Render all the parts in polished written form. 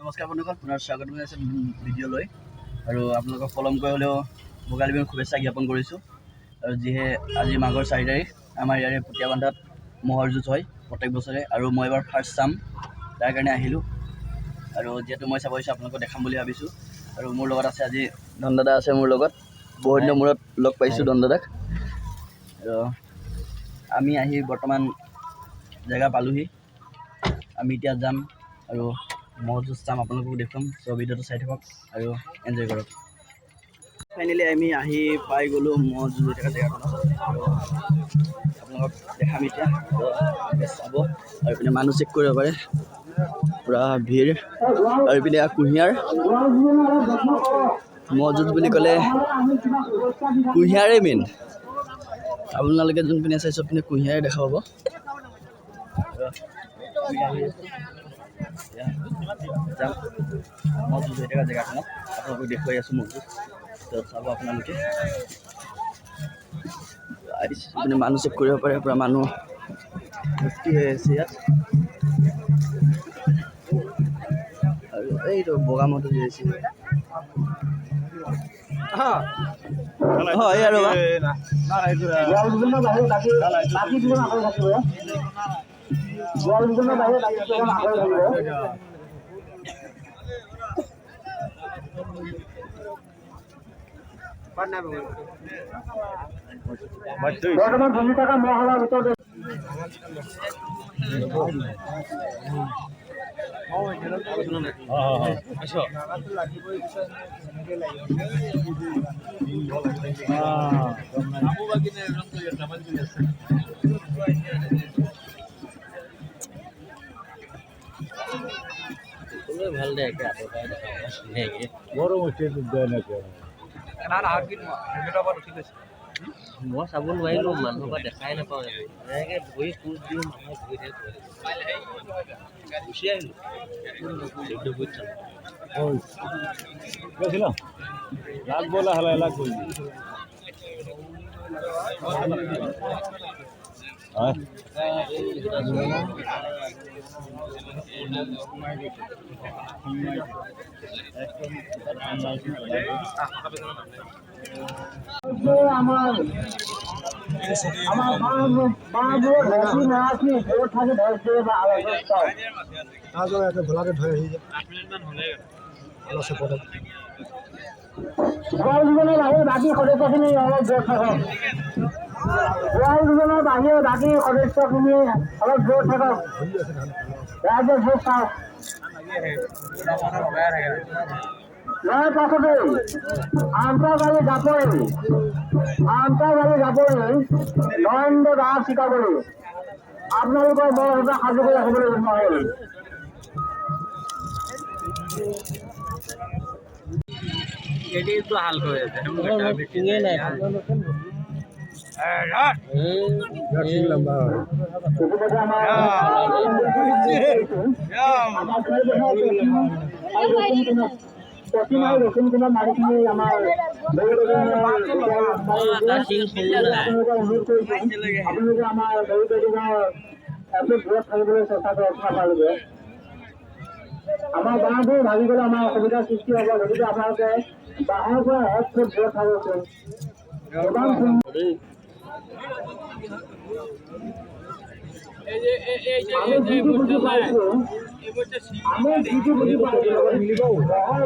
নমস্কাৰ বন্ধুসকল, পুনৰ স্বাগতম জনাইছোঁ ভিডিঅ'লৈ। আৰু আপোনালোকক পলমকৈ হ'লেও ভোগালী বিহুৰ শুভেচ্ছা জ্ঞাপন কৰিছোঁ। আৰু যিহে আজি মাঘৰ 4 তাৰিখ, আমাৰ ইয়াৰে পুতীয়াবান্ধাত ম'হৰ যুঁজ হয় প্ৰত্যেক বছৰে, আৰু মই এবাৰ ফাৰ্ষ্ট চাম, তাৰ কাৰণে আহিলোঁ। আৰু যিহেতু মই চাব আহিছোঁ, আপোনালোকক দেখাম বুলি ভাবিছোঁ। আৰু মোৰ লগত আছে আজি ধন দাদা আছে মোৰ লগত, বহুত দিনৰ মূৰত লগ পাইছোঁ ধন দাদাক। আৰু আমি আহি বৰ্তমান জেগা পালোহি। আমি এতিয়া যাম আৰু ম'হ যুঁজ চাম, আপোনালোকক দেখুৱাম। চ' ভিডিঅ'টো চাই থাকক আৰু এনজয় কৰক। ফাইনেলি আমি আহি পাই গ'লোঁ ম'হ যুঁজ হৈ থকা জেগাখনত, আৰু আপোনালোকক দেখাম এতিয়া। চাব আৰু এইপিনে মানুহ চেক কৰিব পাৰে, পূৰা ভিৰ। আৰু এইপিনে কুঁহিয়াৰ, ম'হ যুঁজ বুলি ক'লে কুঁহিয়াৰে মেইন। আপোনালোকে যোনপিনে চাই চবপিনে কুঁহিয়াৰে দেখা পাব। যাম ম'হ যুঁজ হৈ থকা জেগাখনত, আপোনালোকক দেখুৱাই আছোঁ ম'হ যুঁজ। চাব আপোনালোকে, মানে মানুহ চেক কৰিব পাৰে, পূৰা মানুহ ভৰ্তি হৈ আছে ইয়াত। আৰু এইটো বগা ম'হটো যে আছে, হয় আৰু বৰ্তমান 20 টকা মহলাৰ ভিতৰত ভাল দে মই চাব নোৱাৰিলোঁ, মানুহৰ পৰা দেখাই নাপাওঁ। এনেকৈ ভৰি খোজ দিওঁ, মানুহে ভৰি থাকে, গুচি আহিলোঁ। লাগ বলা হলে লাগ বলি আমাৰ ভোলাকে ধৰে বাকী সদস্যখিনি অলপ জোৰ থাকক। জীবনৰ বাহিৰে বাকী সদস্যখিনি অলপ জোৰ থাকক, ৰাইজে ভোট চাওক। ইয়াৰ পাছতে আন্তঃগাড়ী নৰেন্দ্ৰ দাস চিকাগুৰি, আপোনালোকৰ বৰ এটা সাজু কৰি ৰাখিবলৈ নহ'ল। হাল হৈ আছে প্ৰতিমাই ৰচুন কুমাৰ মাৰিখিনি আমাৰ আপোনালোকে আমাৰ দূৰত থাকিবলৈ চেষ্টা কৰক। আমাৰ গাঁওবোৰ ভাগি গ'লে আমাৰ অসুবিধাৰ সৃষ্টি হ'ব, গতিকে আপোনালোকে বাঁহৰ পৰা 1 ফুট দূৰত থাককচোন। আমি যিটো বুজি পাইছোঁ, মিলিব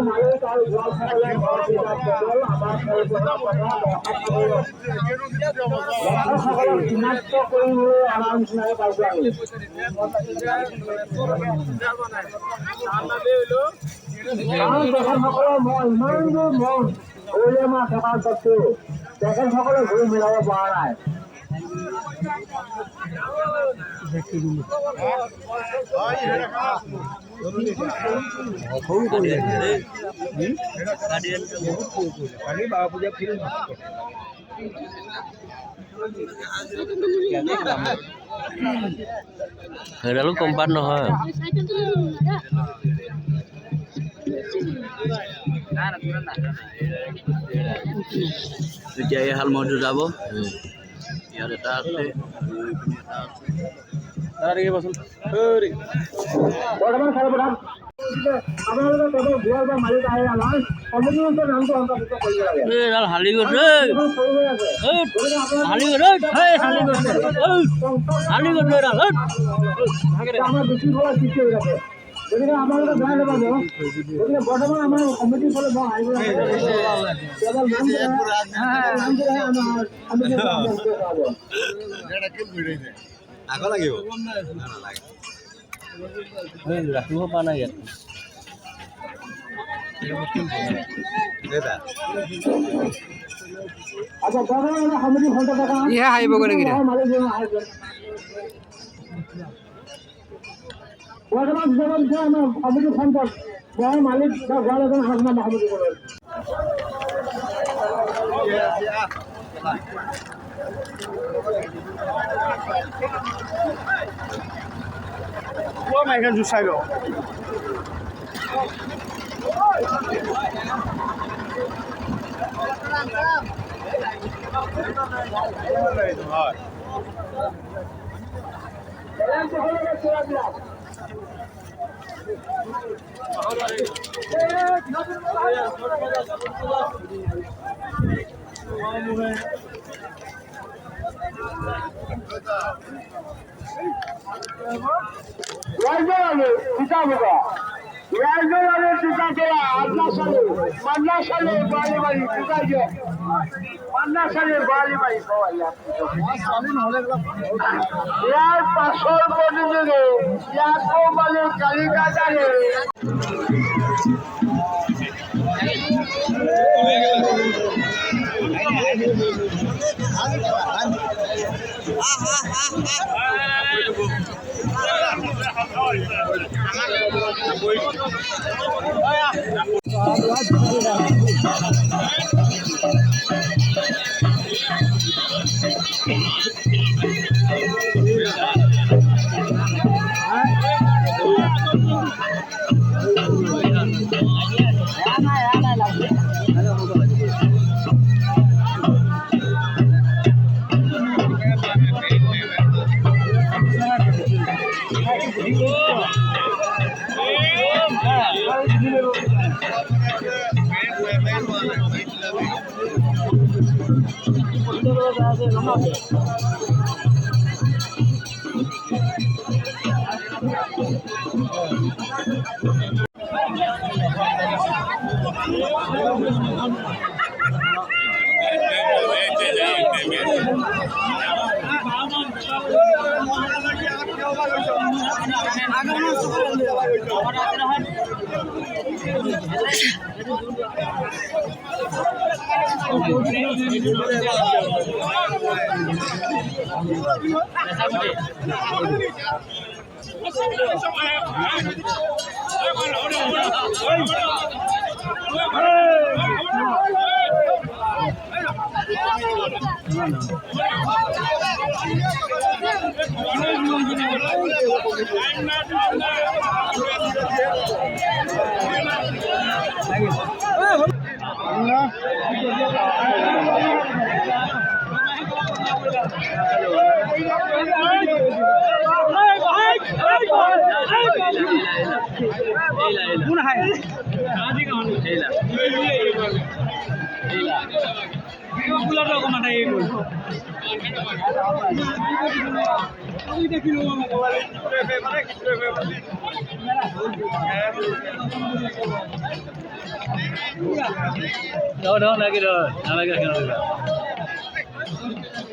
মালিক আৰু জলসকলে সকলক চিনাক্ত কৰিবলৈ আমাৰ নিচিনাকৈ পাইছোঁ। আমি তেখেতসকলৰ মন ইমানবোৰ মন কৰিলে আমাৰ থকাৰ স্বত্বেও তেখেতসকলে ঘূৰি মিলাব পৰা নাই। সেইডালো কম্পাৰ্ট নহয়। এতিয়া এই হাল মহটো যাব, ইয়াত এটা আছে, বৰ্তমান গতিকে আপোনালোকে বেয়া নাপাব গতিকে বৰ্তমান আমাৰ কমিটিৰ ফালে মই আহিব ৰাখিব পৰা নাই ইয়াত আচ্ছা বৰ্তমান আমাৰ কমিটিৰ ফোন টকা ইহে আহিব গ'লে বর্তমান জীবন আমার কমিটি সম্পদ যারা মালিক বা ঘর এখন হাসনা মাহমুদি করেন এখানে জুসাইল পাঁচশোর প্রতিযোগে মানে কালিকাটারে No, lagi dah. Lagi.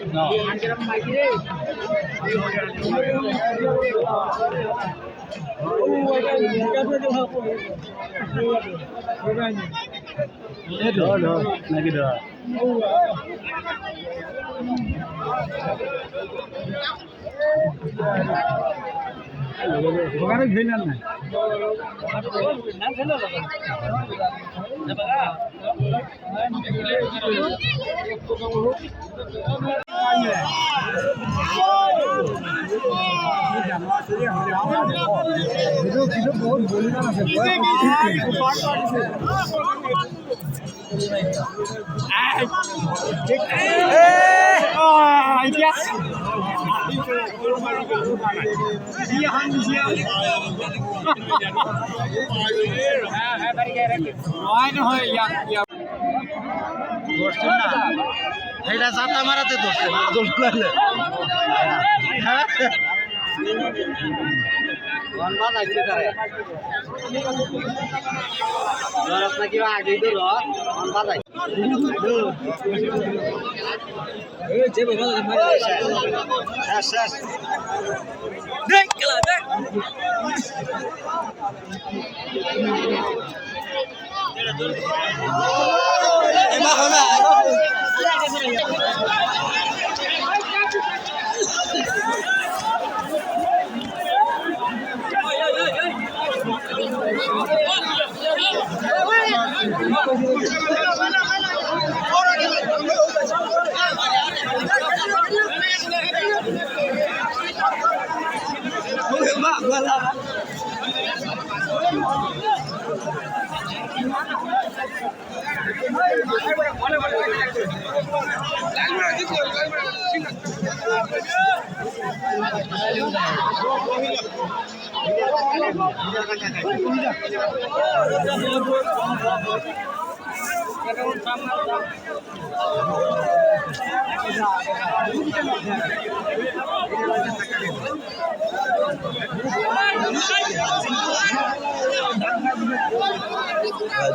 No. Lagi dah. Bukan lagi final ni. Yes. এটা চাতা মারাতে ধরছে না দোষ লাগলে আপনাকে আগেই তো বাজাই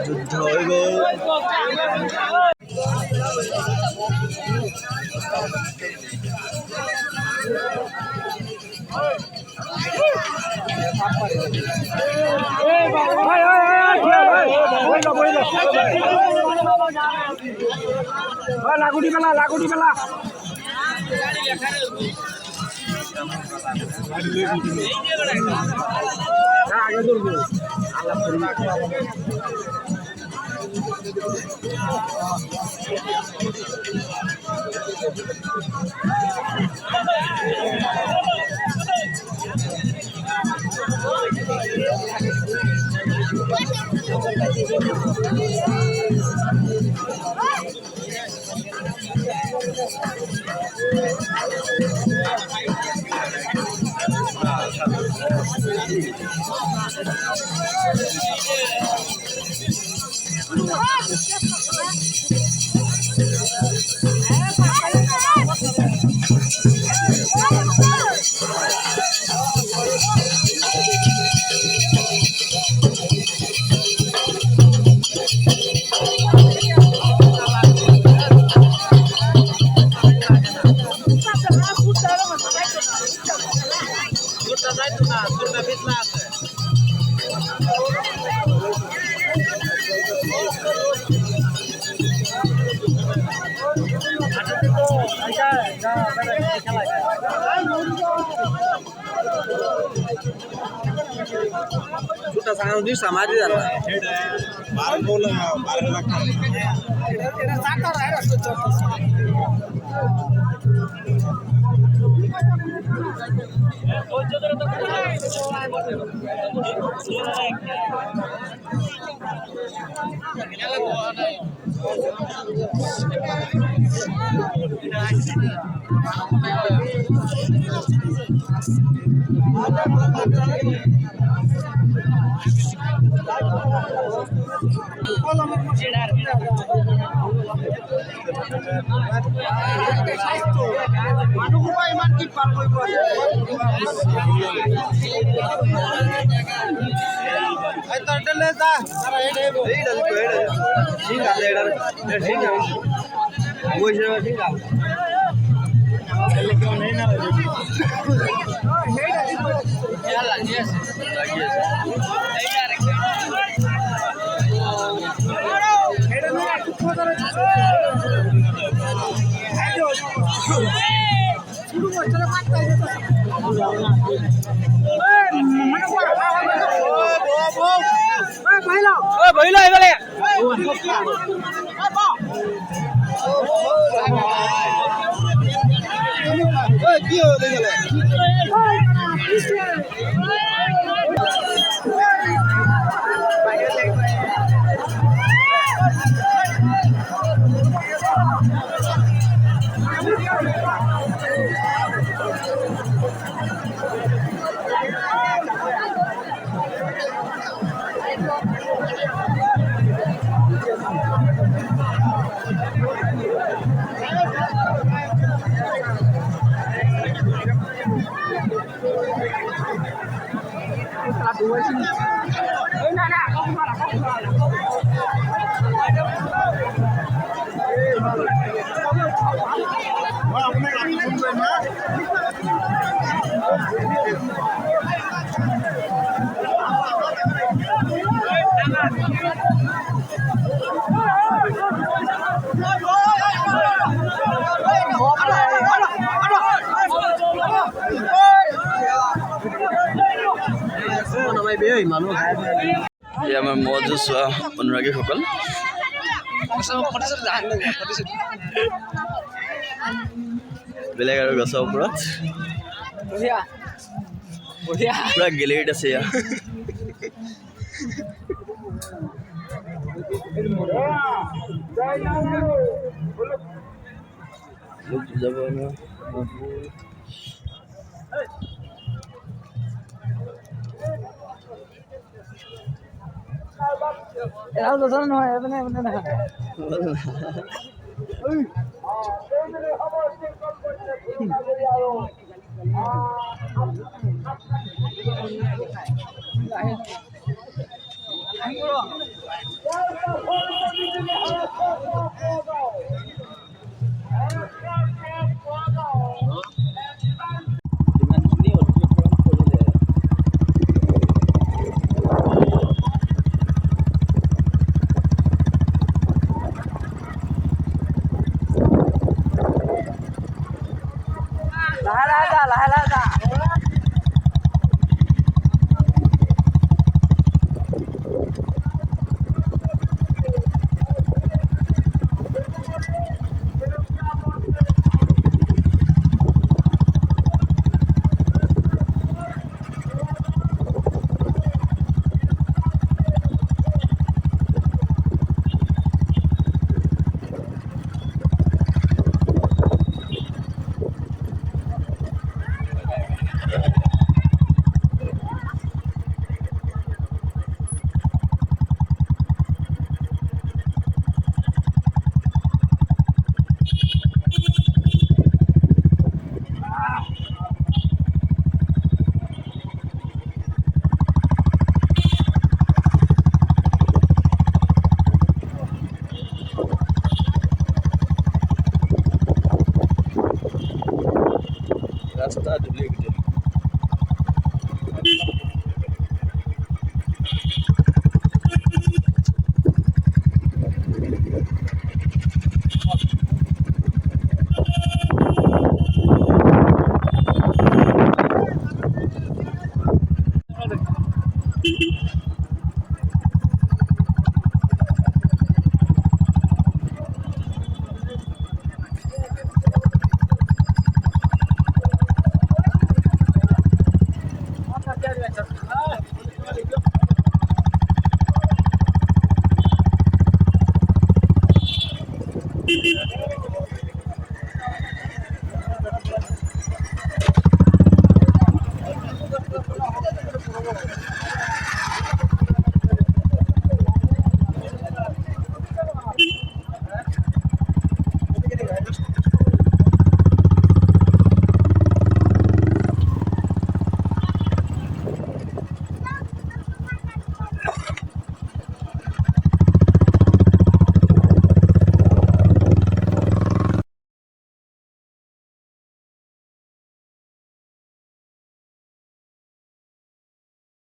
যুদ্ধ হইব লাগুটি মেলা আগে ধরবো छोटा सा नहीं समाधि जाना बार बोल 12 लाख এই আমাৰ ম'হ যুঁজ চোৱা অনুৰাগীসকল বেলেগ আৰু গছৰ ওপৰত পুৰা গেলেৰীত আছে ইয়াত লোক যাব ন ৰাস্তা ধূলি গোটেই